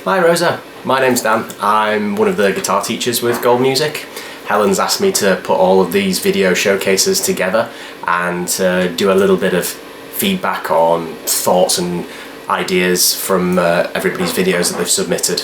Hi Rosa, my name's Dan. I'm one of the guitar teachers with Gold Music. Helen's asked me to put all of these video showcases together and do a little bit of feedback on thoughts and ideas from everybody's videos that they've submitted.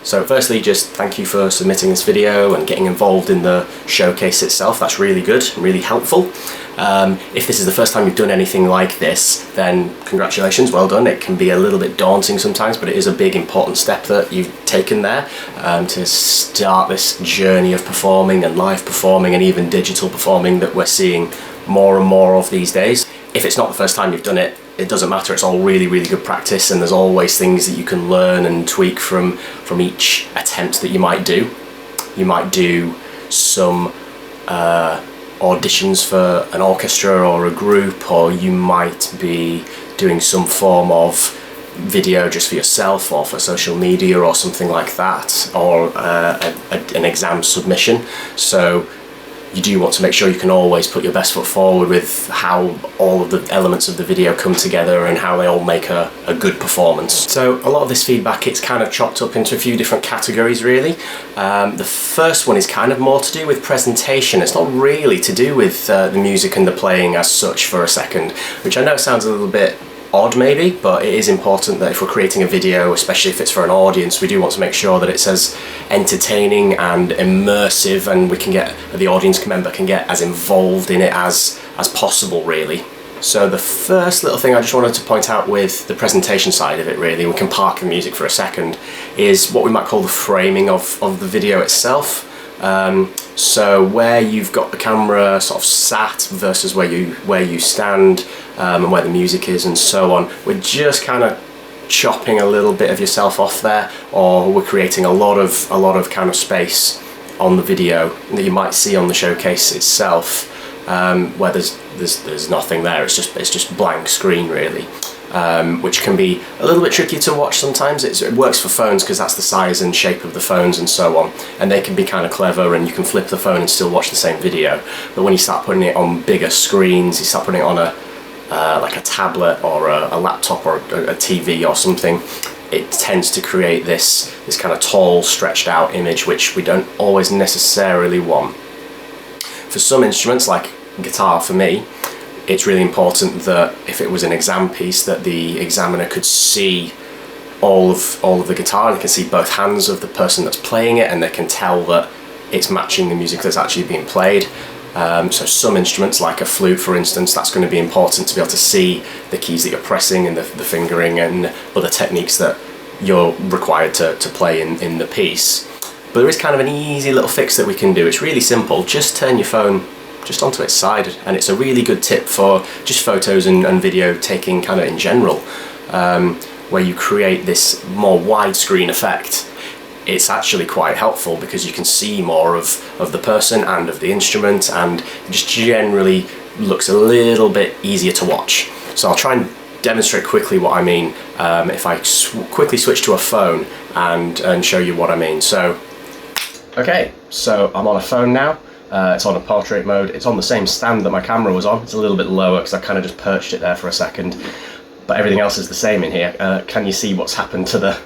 So firstly, just thank you for submitting this video and getting involved in the showcase itself. That's really good and really helpful. If this is the first time you've done anything like this, then congratulations, well done. It can be a little bit daunting sometimes, but it is a big important step that you've taken there to start this journey of performing and live performing and even digital performing that we're seeing more and more of these days. If it's not the first time you've done it, it doesn't matter. It's all really, really good practice, and there's always things that you can learn and tweak from each attempt that you might do. You might do some auditions for an orchestra or a group, or you might be doing some form of video just for yourself or for social media or something like that, or an exam submission. So you do want to make sure you can always put your best foot forward with how all of the elements of the video come together and how they all make a good performance. So a lot of this feedback, it's kind of chopped up into a few different categories really. The first one is kind of more to do with presentation. It's not really to do with the music and the playing as such for a second, which I know sounds a little bit odd maybe, but it is important that if we're creating a video, especially if it's for an audience, we do want to make sure that it's as entertaining and immersive, and we can get, the audience member can get as involved in it as possible really. So the first little thing I just wanted to point out with the presentation side of it really, we can park the music for a second, is what we might call the framing of the video itself. So where you've got the camera sort of sat versus where you stand, and where the music is and so on, we're just kind of chopping a little bit of yourself off there, or we're creating a lot of kind of space on the video that you might see on the showcase itself, where there's nothing there. It's just blank screen really. Which can be a little bit tricky to watch sometimes. It works for phones because that's the size and shape of the phones and so on, and they can be kind of clever and you can flip the phone and still watch the same video. But when you start putting it on bigger screens, you start putting it on like a tablet or a laptop or a TV or something, it tends to create this kind of tall, stretched out image, which we don't always necessarily want. For some instruments, like guitar for me, it's really important that if it was an exam piece, that the examiner could see all of the guitar, and they can see both hands of the person that's playing it, and they can tell that it's matching the music that's actually being played. So some instruments, like a flute for instance, that's going to be important to be able to see the keys that you're pressing and the fingering and other techniques that you're required to play in the piece. But there is kind of an easy little fix that we can do. It's really simple. Just turn your phone just onto its side, and it's a really good tip for just photos and video taking kind of in general, where you create this more widescreen effect. It's actually quite helpful because you can see more of the person and of the instrument, and it just generally looks a little bit easier to watch. So I'll try and demonstrate quickly what I mean if I quickly switch to a phone and show you what I mean. So okay, so I'm on a phone now. It's on a portrait mode. It's on the same stand that my camera was on. It's a little bit lower because I kind of just perched it there for a second, but everything else is the same in here. Can you see what's happened to the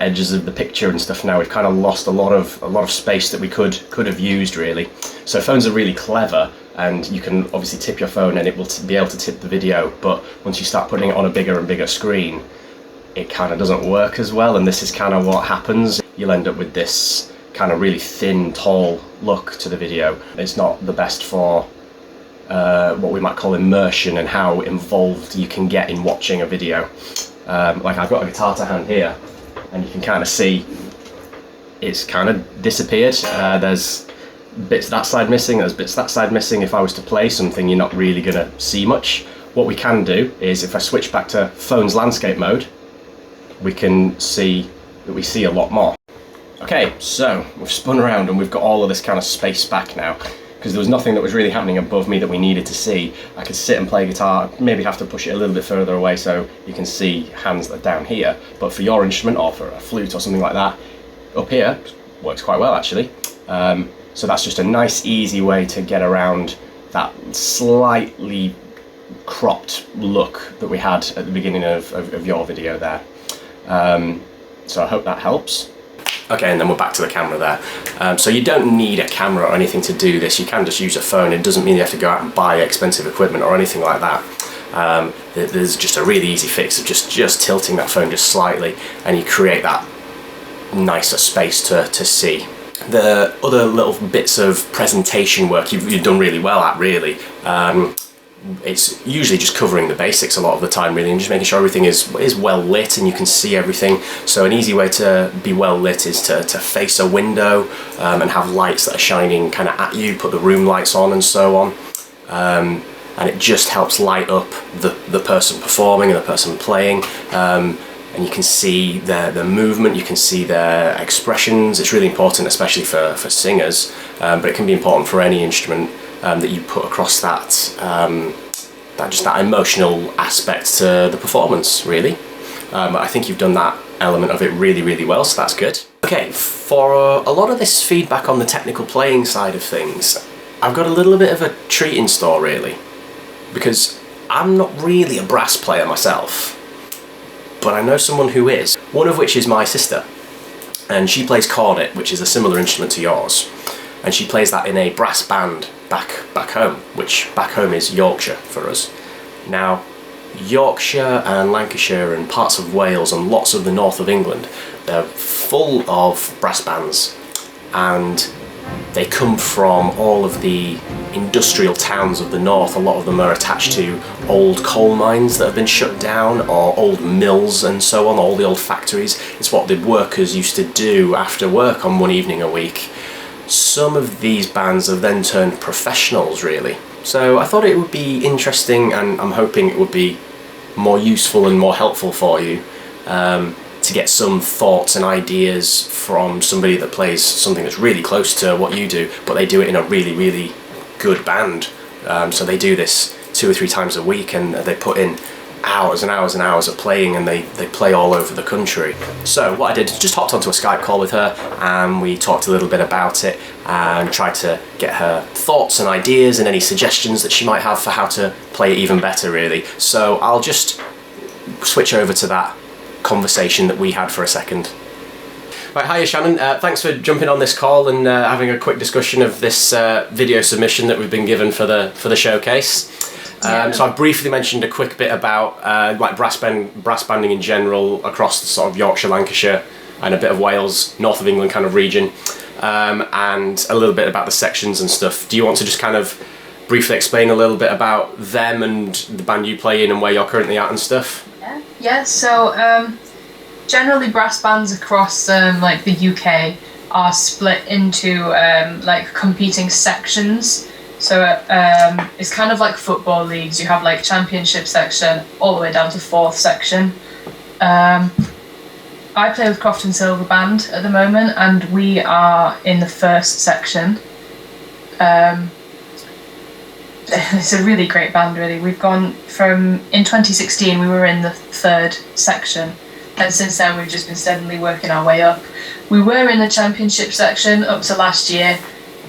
edges of the picture and stuff now? We've kind of lost a lot of space that we could have used really. So phones are really clever, and you can obviously tip your phone and it will be able to tip the video, but once you start putting it on a bigger and bigger screen, it kind of doesn't work as well, and this is kind of what happens. You'll end up with this kind of really thin, tall look to the video. It's not the best for what we might call immersion and how involved you can get in watching a video. Like I've got a guitar to hand here, and you can kind of see it's kind of disappeared. There's bits that side missing, there's bits that side missing. If I was to play something, you're not really going to see much. What we can do is, if I switch back to phone's landscape mode, we can see that we see a lot more. Okay, so we've spun around and we've got all of this kind of space back now, because there was nothing that was really happening above me that we needed to see. I could sit and play guitar, maybe have to push it a little bit further away so you can see hands that are down here, but for your instrument or for a flute or something like that, up here works quite well actually. So that's just a nice easy way to get around that slightly cropped look that we had at the beginning of your video there. So I hope that helps. Okay, and then we're back to the camera there. So you don't need a camera or anything to do this. You can just use a phone. It doesn't mean you have to go out and buy expensive equipment or anything like that. There's just a really easy fix of just tilting that phone just slightly, and you create that nicer space to see. The other little bits of presentation work you've done really well at, really. It's usually just covering the basics a lot of the time, really, and just making sure everything is well lit and you can see everything. So an easy way to be well lit is to face a window and have lights that are shining kind of at you, put the room lights on and so on. And it just helps light up the person performing and the person playing. And you can see their movement, you can see their expressions. It's really important, especially for singers, but it can be important for any instrument that you put across that emotional aspect to the performance, really. I think you've done that element of it really, really well, so that's good. Okay, for a lot of this feedback on the technical playing side of things, I've got a little bit of a treat in store, really, because I'm not really a brass player myself, but I know someone who is, one of which is my sister, and she plays cornet, which is a similar instrument to yours, and she plays that in a brass band back home, which back home is Yorkshire for us. Now, Yorkshire and Lancashire and parts of Wales and lots of the north of England, they're full of brass bands, and they come from all of the industrial towns of the north. A lot of them are attached to old coal mines that have been shut down, or old mills and so on, all the old factories. It's what the workers used to do after work on one evening a week. Some of these bands have then turned professionals, really. So I thought it would be interesting, and I'm hoping it would be more useful and more helpful for you to get some thoughts and ideas from somebody that plays something that's really close to what you do, but they do it in a really, really good band. So they do this 2 or 3 times a week, and they put in hours and hours and hours of playing, and they play all over the country. So what I did is just hopped onto a Skype call with her, and we talked a little bit about it and tried to get her thoughts and ideas and any suggestions that she might have for how to play it even better, really. So I'll just switch over to that conversation that we had for a second. Right, hiya Shannon, thanks for jumping on this call and having a quick discussion of this video submission that we've been given for the showcase. So I briefly mentioned a quick bit about like brass banding in general across the sort of Yorkshire, Lancashire, and a bit of Wales, north of England kind of region, and a little bit about the sections and stuff. Do you want to just kind of briefly explain a little bit about them and the band you play in and where you're currently at and stuff? Yeah. So generally brass bands across like the UK are split into like competing sections. So it's kind of like football leagues. You have like championship section all the way down to 4th section. I play with Crofton Silver Band at the moment, and we are in the 1st section. It's a really great band, really. We've gone from, in 2016 we were in the 3rd section, and since then we've just been steadily working our way up. We were in the championship section up to last year,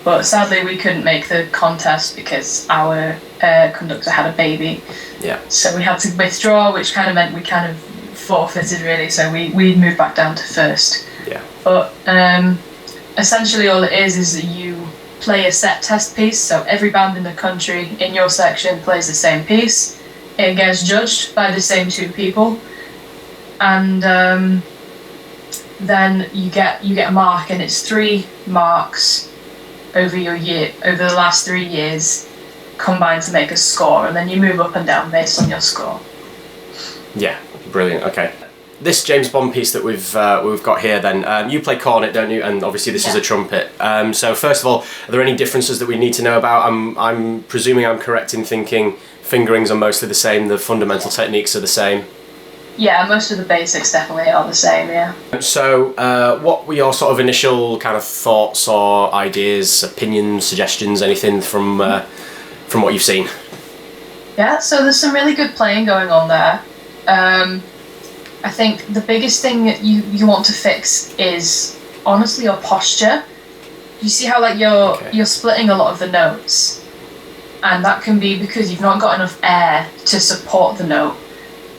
but sadly we couldn't make the contest because our conductor had a baby. Yeah. So we had to withdraw, which kind of meant we kind of forfeited, really, so we moved back down to 1st. Yeah. But essentially all it is that you play a set test piece, so every band in the country in your section plays the same piece. It gets judged by the same 2 people, and then you get a mark, and it's 3 marks over your year, over the last 3 years combined to make a score, and then you move up and down based on your score. Yeah, brilliant. Okay. This James Bond piece that we've got here, then you play cornet, don't you? And obviously this is a trumpet. So first of all, are there any differences that we need to know about? I'm presuming I'm correct in thinking fingerings are mostly the same. The fundamental techniques are the same. Yeah, most of the basics definitely are the same. Yeah. So what were your sort of initial kind of thoughts or ideas, opinions, suggestions, anything from what you've seen? Yeah. So there's some really good playing going on there. I think the biggest thing that you want to fix is honestly your posture. You see how like you're splitting a lot of the notes, and that can be because you've not got enough air to support the note.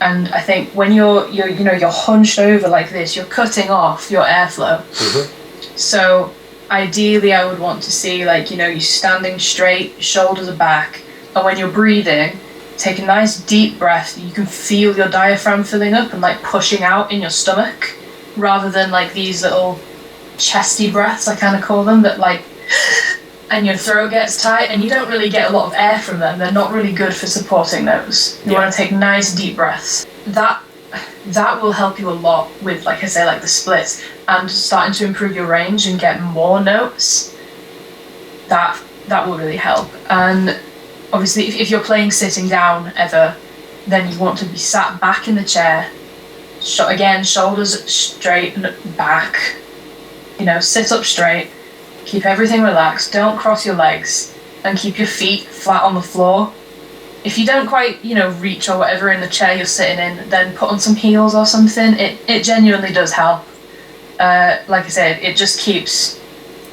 And I think when you're hunched over like this, you're cutting off your airflow. So ideally I would want to see you standing straight, shoulders are back, and when you're breathing, take a nice deep breath. You can feel your diaphragm filling up and pushing out in your stomach, rather than these little chesty breaths, I kind of call them, that and your throat gets tight and you don't really get a lot of air from them. They're not really good for supporting those. You want to take nice deep breaths. That will help you a lot with, like I say, the splits, and starting to improve your range and get more notes. That will really help. And obviously if you're playing sitting down ever, then you want to be sat back in the chair. Again, shoulders straight and back. Sit up straight. Keep everything relaxed, don't cross your legs, and keep your feet flat on the floor. If you don't quite, reach or whatever in the chair you're sitting in, then put on some heels or something. It genuinely does help. Like I said, it just keeps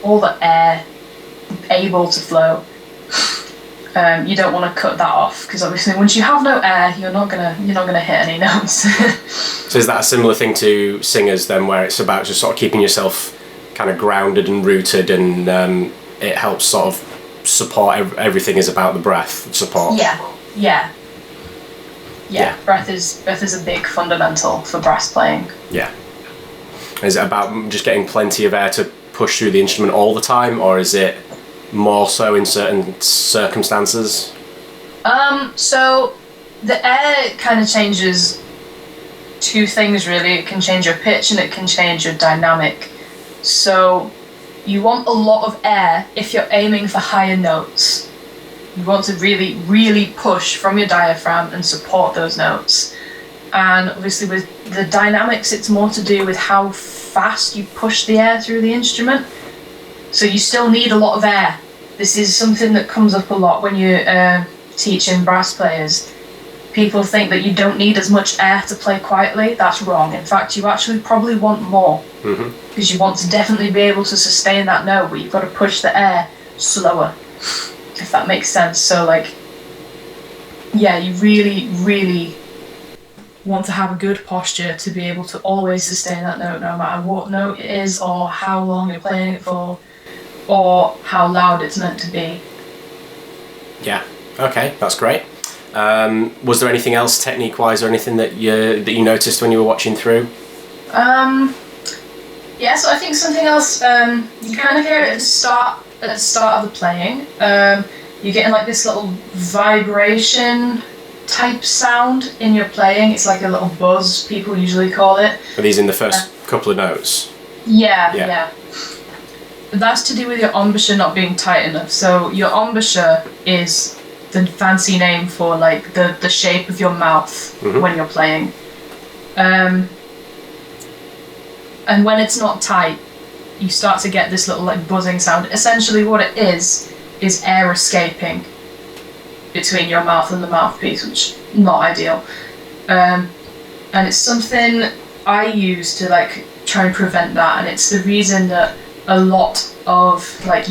all the air able to flow. You don't want to cut that off, because obviously once you have no air, you're not gonna hit any notes. So is that a similar thing to singers then, where it's about just sort of keeping yourself kind of grounded and rooted, and it helps sort of support everything is about the breath support? Yeah. Breath is a big fundamental for brass playing. Yeah. Is it about just getting plenty of air to push through the instrument all the time, or is it more so in certain circumstances? So the air kind of changes two things really. It can change your pitch and it can change your dynamic. So you want a lot of air if you're aiming for higher notes. You want to really, really push from your diaphragm and support those notes. And obviously with the dynamics, it's more to do with how fast you push the air through the instrument. So you still need a lot of air. This is something that comes up a lot when you're teaching brass players. People think that you don't need as much air to play quietly. That's wrong. In fact, you actually probably want more. Because you want to definitely be able to sustain that note, but you've got to push the air slower, if that makes sense. So you really, really want to have a good posture to be able to always sustain that note, no matter what note it is, or how long you're playing it for, or how loud it's meant to be. Yeah. Okay, that's great. Was there anything else technique-wise, or anything that you noticed when you were watching through? Yeah, so I think something else, you kind of hear it at the start of the playing. You're getting this little vibration type sound in your playing. It's like a little buzz, people usually call it. Are these in the first couple of notes? Yeah. That's to do with your embouchure not being tight enough. So your embouchure is the fancy name for the shape of your mouth when you're playing. And when it's not tight, you start to get this little buzzing sound. Essentially what it is air escaping between your mouth and the mouthpiece, which is not ideal. And it's something I use to try and prevent that, and it's the reason that a lot of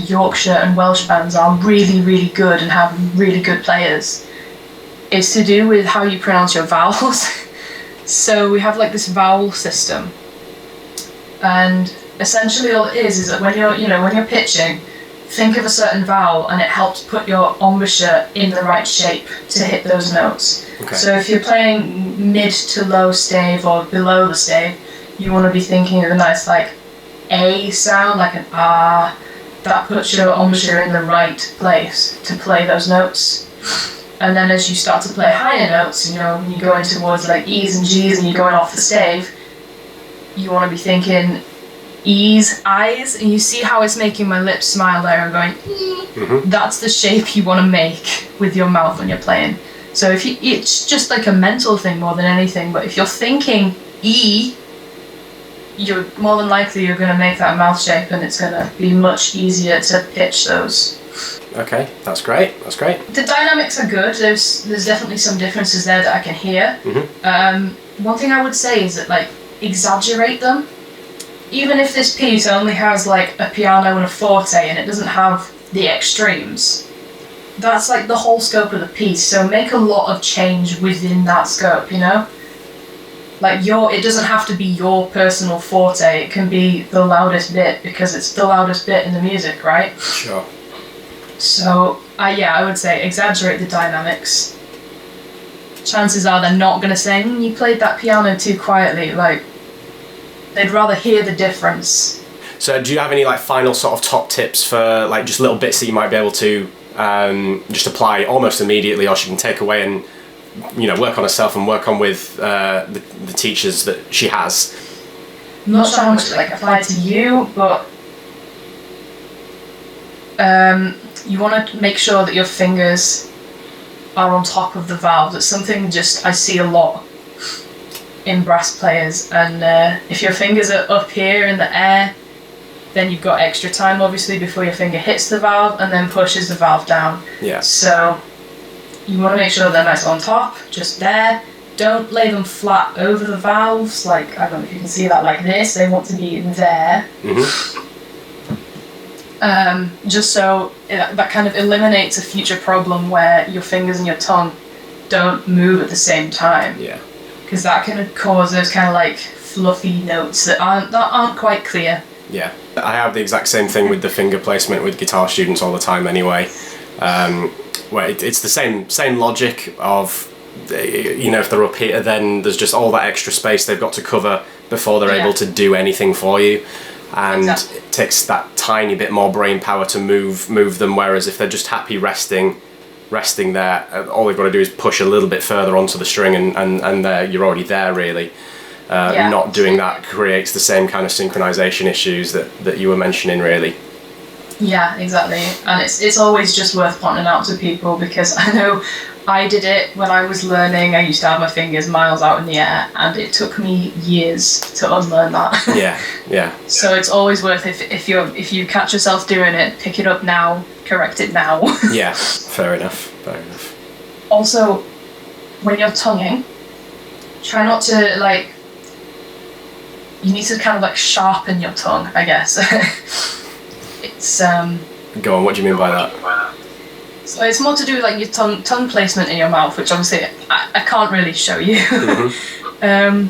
Yorkshire and Welsh bands are really, really good and have really good players. It's to do with how you pronounce your vowels. So we have this vowel system, and essentially all it is that when you're pitching, think of a certain vowel, and it helps put your embouchure in the right shape to hit those notes. Okay. So if you're playing mid to low stave or below the stave, you want to be thinking of a nice A sound, like an ah. That puts your embouchure in the right place to play those notes. And then as you start to play higher notes, when you go in towards E's and G's and you're going off the stave, you want to be thinking E's, I's, and you see how it's making my lips smile there and going E. That's the shape you want to make with your mouth when you're playing. So it's just a mental thing more than anything, but if you're thinking E, you're more than likely you're going to make that mouth shape, and it's going to be much easier to pitch those. Okay, that's great. The dynamics are good. There's definitely some differences there that I can hear. One thing I would say is that exaggerate them. Even if this piece only has a piano and a forte and it doesn't have the extremes, that's the whole scope of the piece. So make a lot of change within that scope, Like it doesn't have to be your personal forte. It can be the loudest bit because it's the loudest bit in the music, right? Sure. So, I would say exaggerate the dynamics. Chances are they're not going to say, you played that piano too quietly. Like, they'd rather hear the difference. So do you have any like final sort of top tips for like just little bits that you might be able to just apply almost immediately, or she can take away and, you know, work on herself and work on with the teachers that she has? I'm not sure how much like applied to you, but you want to make sure that your fingers are on top of the valve. That's something just I see a lot in brass players, and if your fingers are up here in the air, then you've got extra time obviously before your finger hits the valve and then pushes the valve down. Yeah. So you want to make sure they're nice on top, just there. Don't lay them flat over the valves, like, I don't know if you can see that, like this. They want to be there. Mm-hmm. Just so that kind of eliminates a future problem where your fingers and your tongue don't move at the same time. Yeah. Because that can cause those kind of like fluffy notes that aren't quite clear. Yeah. I have the exact same thing with the finger placement with guitar students all the time anyway. Where it's the same logic of, you know, if they're up here, then there's just all that extra space they've got to cover before they're able to do anything for you. And exactly. It takes that tiny bit more brain power to move them, whereas if they're just happy resting there, all they've got to do is push a little bit further onto the string and you're already there, really. Not doing that creates the same kind of synchronization issues that you were mentioning, really. Yeah, exactly. And it's always just worth pointing out to people, because I know I did it when I was learning. I used to have my fingers miles out in the air, and it took me years to unlearn that. Yeah. So it's always worth, if you catch yourself doing it, pick it up now, correct it now. Yeah, fair enough. Also, when you're tonguing, try not to like. You need to kind of like sharpen your tongue, I guess. It's Go on. What do you mean by that? So it's more to do with like your tongue placement in your mouth, which obviously I can't really show you. Mm-hmm.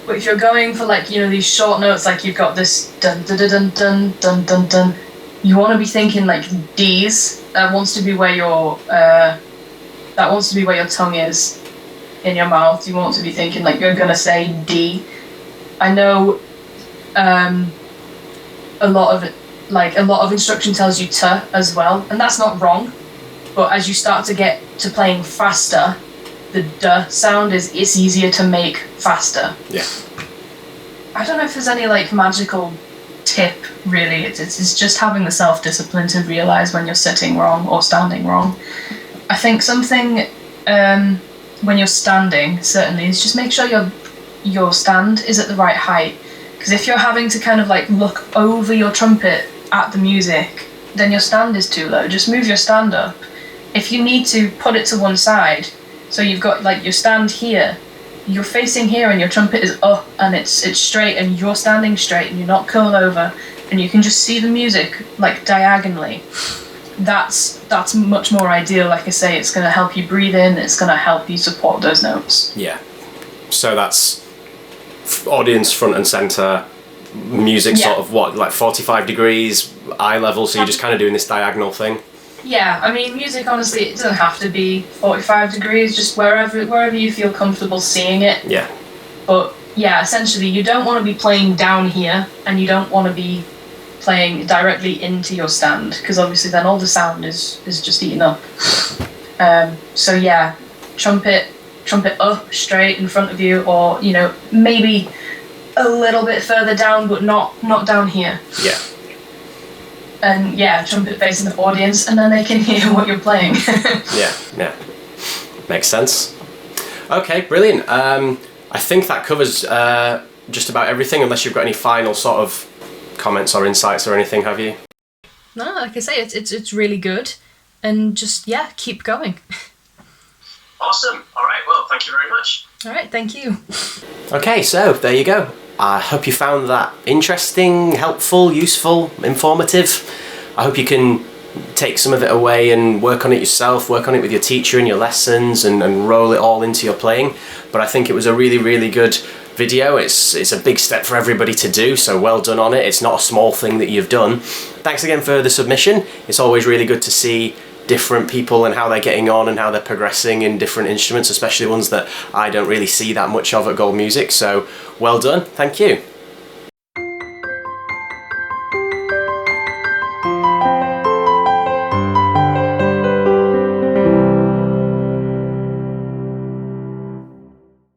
But if you're going for like, you know, these short notes, like you've got this dun dun dun dun dun dun dun, you want to be thinking like D's. That wants to be where your tongue is in your mouth. You want to be thinking like you're gonna say D. I know a lot of instruction tells you T as well, and that's not wrong. But as you start to get to playing faster, the D sound it's easier to make faster. Yeah. I don't know if there's any like magical tip really. It's just having the self-discipline to realize when you're sitting wrong or standing wrong. I think something when you're standing certainly is just make sure your stand is at the right height. Because if you're having to kind of like look over your trumpet at the music, then your stand is too low. Just move your stand up. If you need to, put it to one side. So you've got like your stand here, you're facing here and your trumpet is up and it's straight and you're standing straight and you're not curled over and you can just see the music like diagonally. That's much more ideal. Like I say, it's going to help you breathe in, it's going to help you support those notes. Yeah. So that's audience front and center, music sort of what, like 45 degrees, eye level, so you're just kind of doing this diagonal thing? Yeah, I mean, music, honestly, it doesn't have to be 45 degrees, just wherever you feel comfortable seeing it. Yeah. But yeah, essentially, you don't want to be playing down here, and you don't want to be playing directly into your stand, because obviously then all the sound is just eaten up. So yeah, trumpet up straight in front of you, or, you know, maybe a little bit further down, but not down here. Yeah. And yeah, trumpet facing the audience, and then they can hear what you're playing. Yeah. Makes sense. Okay, brilliant. I think that covers just about everything, unless you've got any final sort of comments or insights or anything, have you? No, like I say, it's really good, and just keep going. Awesome. All right. Well, thank you very much. All right. Thank you. Okay, so there you go. I hope you found that interesting, helpful, useful, informative. I hope you can take some of it away and work on it yourself, work on it with your teacher in your lessons, and roll it all into your playing. But I think it was a really, really good video. It's a big step for everybody to do, so well done on it. It's not a small thing that you've done. Thanks again for the submission. It's always really good to see different people and how they're getting on and how they're progressing in different instruments, especially ones that I don't really see that much of at Gold Music. So well done, thank you.